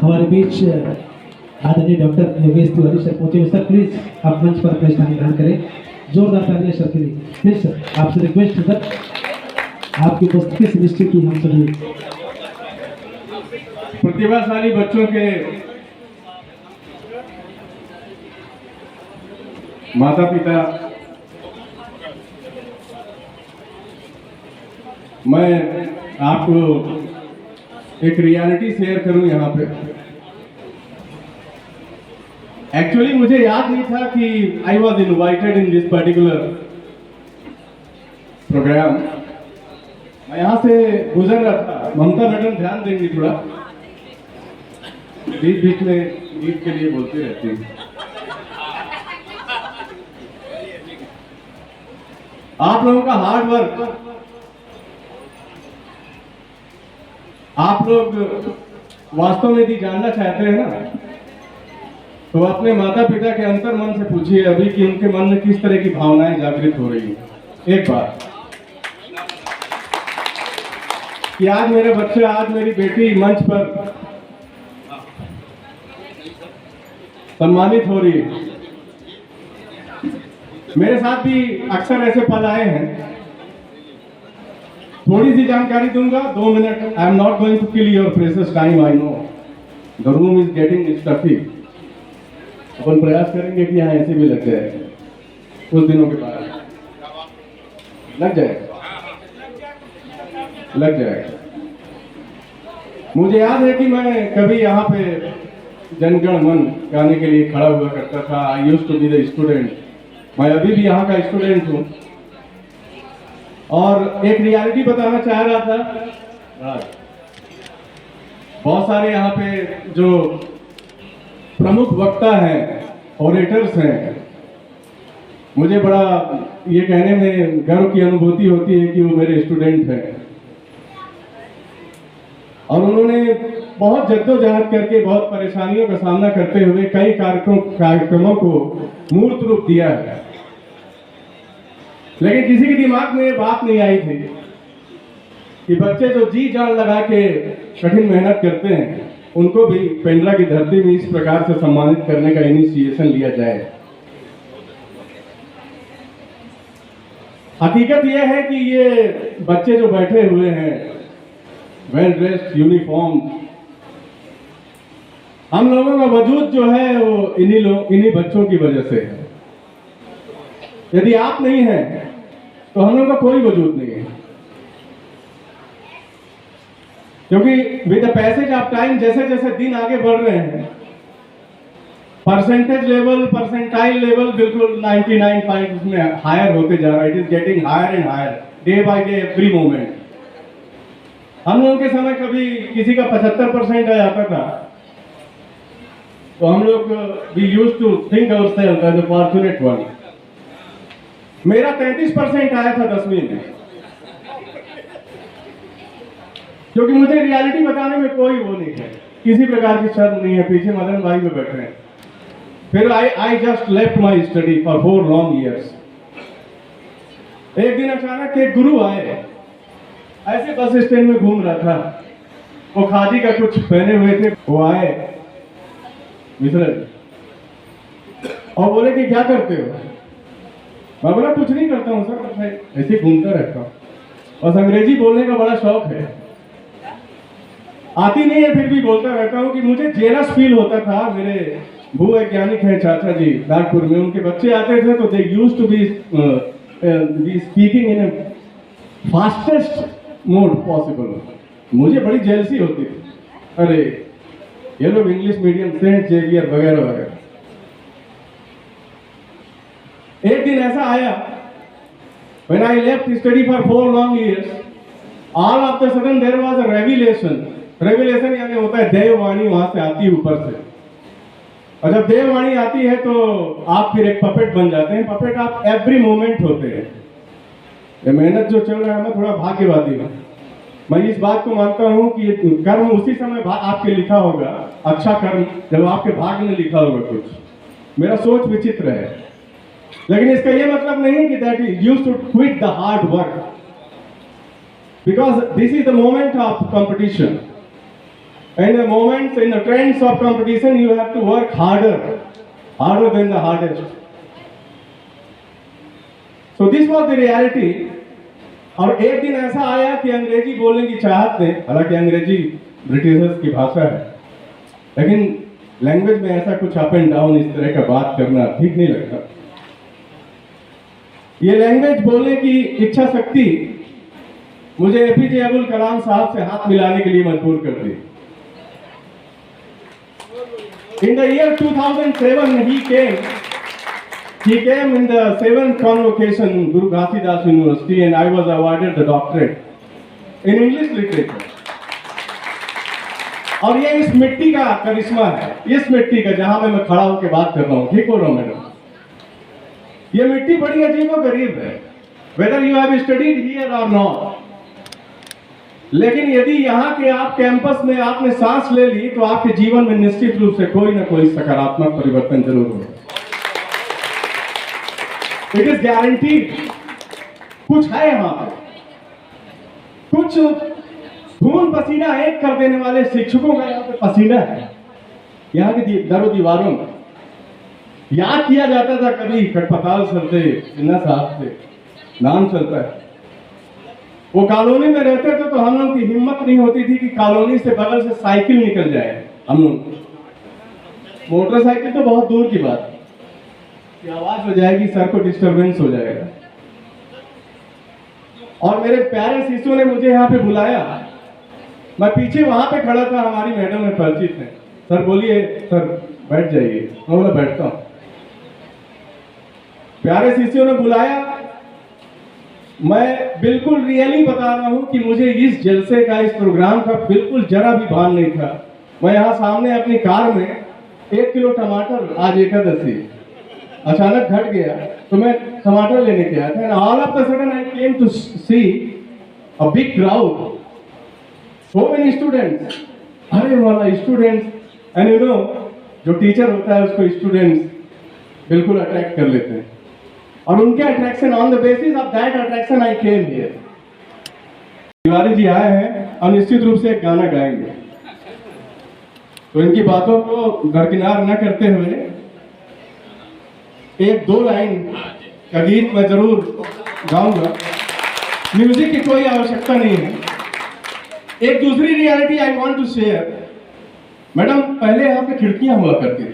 हमारे बीच आदरणीय doctor Yogesh Tiwari sir पहुंचे हुए। सर प्लीज आप मंच पर अपना स्थान ग्रहण करें। जोरदार तालियां सर के लिए। प्लीज सर आपसे रिक्वेस्ट है सर, आपकी उपस्थिति सुनिश्चित की हम सभी प्रतिभाशाली बच्चों के माता पिता, मैं आपको एक रियलिटी शेयर करूं यहाँ पे। एक्चुअली मुझे याद नहीं था कि I was invited in this particular programme. मैं यहाँ से गुजर रहा था। ममता मैडम ध्यान देंगी थोड़ा, बीच बीच में गीत के लिए बोलती रहती है। आप लोगों का हार्ड वर्क, आप लोग वास्तव में यदि जानना चाहते हैं ना, तो अपने माता पिता के अंतर मन से पूछिए अभी कि उनके मन में किस तरह की भावनाएं जागृत हो रही हैं। एक बार कि आज मेरे बच्चे, आज मेरी बेटी मंच पर सम्मानित हो रही है। मेरे साथ भी अक्सर ऐसे पल आए हैं। थोड़ी सी जानकारी दूंगा, 2 minute. I am not going to kill your precious time. I know the room is getting stuffy. अपन प्रयास करेंगे कि यहाँ ऐसे भी लग जाए, कुछ दिनों के बाद लग जाएगा। मुझे याद है कि मैं कभी यहाँ पे जनगण मन गाने के लिए खड़ा हुआ करता था। I used to be the student. मैं अभी भी यहाँ का स्टूडेंट हूँ और एक रियलिटी बताना चाह रहा था। बहुत सारे यहाँ पे जो प्रमुख वक्ता हैं, ऑरेटर्स हैं, मुझे बड़ा ये कहने में गर्व की अनुभूति होती है कि वो मेरे स्टूडेंट हैं और उन्होंने बहुत जद्दोजहद करके, बहुत परेशानियों का सामना करते हुए कई कार्यक्रमों को मूर्त रूप दिया है। लेकिन किसी के दिमाग में ये बात नहीं आई थी कि बच्चे जो जी जान लगा के कठिन मेहनत करते हैं, उनको भी पेंड्रा की धरती में इस प्रकार से सम्मानित करने का इनिशिएशन लिया जाए। हकीकत यह है कि ये बच्चे जो बैठे हुए हैं, वेल ड्रेस्ड, यूनिफॉर्म, हम लोगों का वजूद जो है वो इन्हीं बच्चों की वजह से है। यदि आप नहीं हैं तो हम लोगों का कोई वजूद नहीं है, क्योंकि with the passage of time, जैसे जैसे दिन आगे बढ़ रहे हैं, परसेंटेज लेवल, परसेंटाइल लेवल बिल्कुल 99 पॉइंट उसमें हायर होते जा रहा है। It is getting higher and higher day by day, every moment. हम लोगों के समय कभी किसी का 75% आ जाता था तो हम लोग we used to think ourself as a fortunate one. मेरा 33% आया था 10वीं में, क्योंकि मुझे रियलिटी बताने में कोई वो नहीं है, किसी प्रकार की शर्म नहीं है। पीछे मदन भाई में बैठे हैं। फिर I just left my study for 4 long years. एक दिन अचानक एक गुरु आए, ऐसे बस स्टैंड में घूम रहा था, वो खादी का कुछ पहने हुए थे। वो आए मिश्रा और बोले कि क्या करते हो? मैं बोला कुछ नहीं करता हूँ सर, ऐसे घूमता रहता हूँ। और अंग्रेजी बोलने का बड़ा शौक है, आती नहीं है फिर भी बोलता रहता हूँ कि मुझे जेलस फील होता था। मेरे भू वैज्ञानिक हैं चाचा जी नागपुर में, उनके बच्चे आते थे तो they used to be speaking in fastest mode possible. मुझे बड़ी जेलसी होती थी, अरे ये लोग इंग्लिश मीडियम, सेंट जेवियर वगैरह वगैरह। एक दिन ऐसा आया, when I left study for 4 long years, all of a sudden there was a revelation. Revelation यानी होता है देववाणी वहां से आती है ऊपर से, और जब देववाणी आती है तो आप फिर एक पपेट बन जाते हैं। पपेट आप एवरी मोमेंट होते हैं। ये मेहनत जो चल रहा है, मैं थोड़ा भाग्यवादी हूँ। मैं इस बात को मानता हूँ कि कर्म उसी समय आपके लिखा होगा, अच्छा कर्म जब आपके भाग्य में लिखा होगा कुछ। मेरा सोच विचित्र है, लेकिन इसका ये मतलब नहीं कि that you should quit the hard work, because this is the moment of competition. In the moments, in the trends of competition, you have to work harder than the hardest. So this was the reality. और एक दिन ऐसा आया कि अंग्रेजी बोलने की चाहत ने, हालांकि अंग्रेजी ब्रिटिशर्स की भाषा है, लेकिन लैंग्वेज में ऐसा कुछ अप एंड डाउन इस तरह का बात करना ठीक नहीं लगता। ये लैंग्वेज बोलने की इच्छा शक्ति मुझे एपीजे अब्दुल कलाम साहब से हाथ मिलाने के लिए मजबूर कर दी। In the year 2007, he came in the 7th convocation Guru Ghasidas University, and I was awarded the doctorate in English literature. और ये इस मिट्टी का करिश्मा है, इस मिट्टी का जहां मैं खड़ा होकर बात कर रहा हूँ, ठीक हो रहा हूँ मैडम? ये मिट्टी बड़ी अजीबोगरीब है, whether you have studied here or not. लेकिन यदि यहाँ के आप कैंपस में आपने सांस ले ली तो आपके जीवन में निश्चित रूप से कोई ना कोई सकारात्मक परिवर्तन जरूर होगा। It is guaranteed. कुछ है यहाँ पे, कुछ खून पसीना एक कर देने वाले शिक्षकों का यहाँ पे पसीना है, यहाँ की दरों दीवारों में। याद किया जाता था कभी खटपताल सर से, सिन्हा साहब से, नाम चलता है। वो कॉलोनी में रहते थे तो हम लोग की हिम्मत नहीं होती थी कि कॉलोनी से बगल से साइकिल निकल जाए। हम लोग मोटरसाइकिल तो बहुत दूर की बात कि आवाज हो जाएगी, सर को डिस्टरबेंस हो जाएगा। और मेरे प्यारे शिष्यों ने मुझे यहाँ पे बुलाया, मैं पीछे वहां पे खड़ा था, हमारी मैडम में परिचित है। सर बोलिए, सर बैठ जाइए। मैं बोला बैठता हूँ। प्यारे शिष्यों ने बुलाया। मैं बिल्कुल रियली बता रहा हूं कि मुझे इस जलसे का, इस प्रोग्राम का बिल्कुल जरा भी भान नहीं था। मैं यहाँ सामने अपनी कार में 1 किलो टमाटर, आज एकादशी अचानक घट गया तो मैं टमाटर लेने के आया था। All of the sudden I came to see a big crowd, so many students. अरे वाला स्टूडेंट्स, एंड यू नो जो टीचर होता है उसको स्टूडेंट्स बिल्कुल अट्रैक्ट कर लेते हैं, और उनके attraction, on the basis of that attraction I came here. Tiwari ji आए हैं और निश्चित रूप से एक गाना गाएंगे, तो इनकी बातों को दरकिनार न करते हुए 1-2 लाइन का गीत मैं जरूर गाऊंगा। म्यूजिक की कोई आवश्यकता नहीं है। एक दूसरी reality I want to share. Madam, पहले यहाँ पे खिड़कियां हुआ करती थी।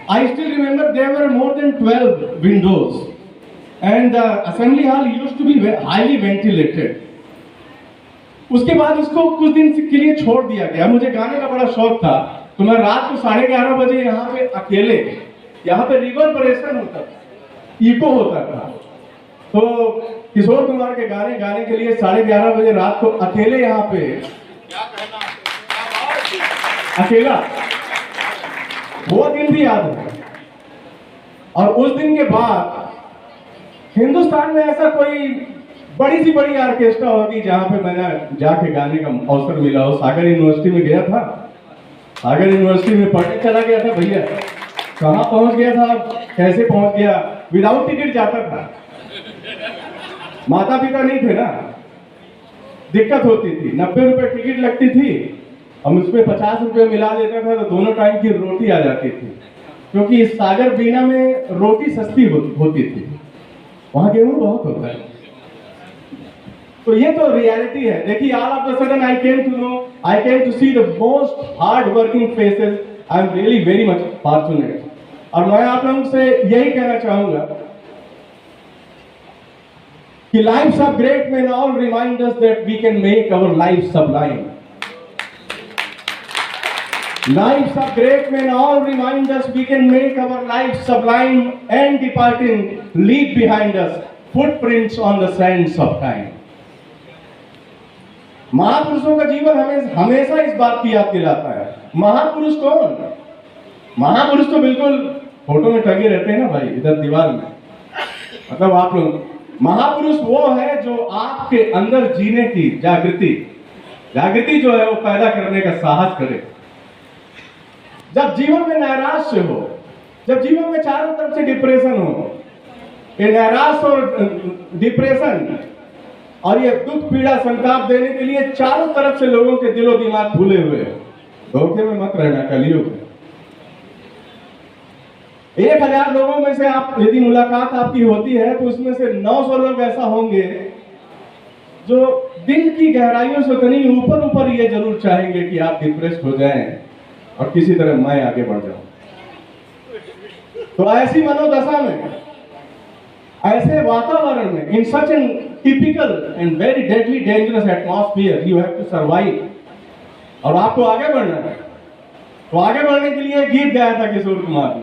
I still remember there were more than 12 windows, and the assembly hall used to be highly ventilated. उसके बाद उसको कुछ दिन के लिए छोड़ दिया गया। मुझे गाने का बड़ा शौक था, तो मैं रात को 11:30 बजे यहाँ पे अकेले, यहाँ पे रिवर्बरेशन होता था, इको होता था, तो किशोर कुमार के गाने गाने के लिए 11:30 बजे रात को अकेले यहाँ पे, अकेला, वो दिन भी याद है। और उस दिन के बाद हिंदुस्तान में ऐसा कोई बड़ी सी बड़ी ऑर्केस्ट्रा होगी जहां पे मैंने जाके गाने का अवसर मिला हो। सागर यूनिवर्सिटी में गया था, सागर यूनिवर्सिटी में पढ़ने चला गया था। भैया कहाँ पहुंच गया था, कैसे पहुंच गया, विदाउट टिकट जाता था। माता पिता नहीं थे ना, दिक्कत होती थी। 90 रुपए टिकट लगती थी, हम उसमें 50 रुपए मिला देता था तो दोनों टाइम की रोटी आ जाती थी, क्योंकि इस सागर बीना में रोटी सस्ती होती थी, वहां गेहूं बहुत होता है। तो ये तो रियलिटी है। देखिए, all of the sudden I came to see the most hard working faces. I am really very much fortunate. और मैं आप लोगों से यही कहना चाहूंगा कि lives of great men all remind us that we can make our life sublime. Lives of great men all remind us we can make our life sublime and departing leave behind us footprints on the sands of time. महापुरुषों का जीवन हमेशा इस बात की याद दिलाता है। महापुरुष कौन? महापुरुष तो बिल्कुल फोटो में टंगे रहते हैं ना भाई, इधर दीवार में। मतलब आप लोग, महापुरुष वो है जो आपके अंदर जीने की जागृति जो है वो पैदा करने का साहस करे। जब जीवन में नैराश्य हो, जब जीवन में चारों तरफ से डिप्रेशन हो, ये नैराश्य और डिप्रेशन और ये दुख पीड़ा संताप देने के लिए चारों तरफ से लोगों के दिलो दिमाग फूले हुए हैं। धोखे में मत रहना कलयुग है। 1000 लोगों में से आप यदि मुलाकात आपकी होती है तो उसमें से 900 लोग ऐसा होंगे जो दिल की गहराइयों से कहीं ऊपर ऊपर ये जरूर चाहेंगे कि आप डिप्रेस्ड हो जाएं और किसी तरह मैं आगे बढ़ जाऊं। तो ऐसी मनोदशा में, ऐसे वातावरण में, in such an typical and very deadly dangerous atmosphere you have to survive, और आपको आगे बढ़ना है। तो आगे बढ़ने के लिए गीत गाया था किशोर कुमार ने,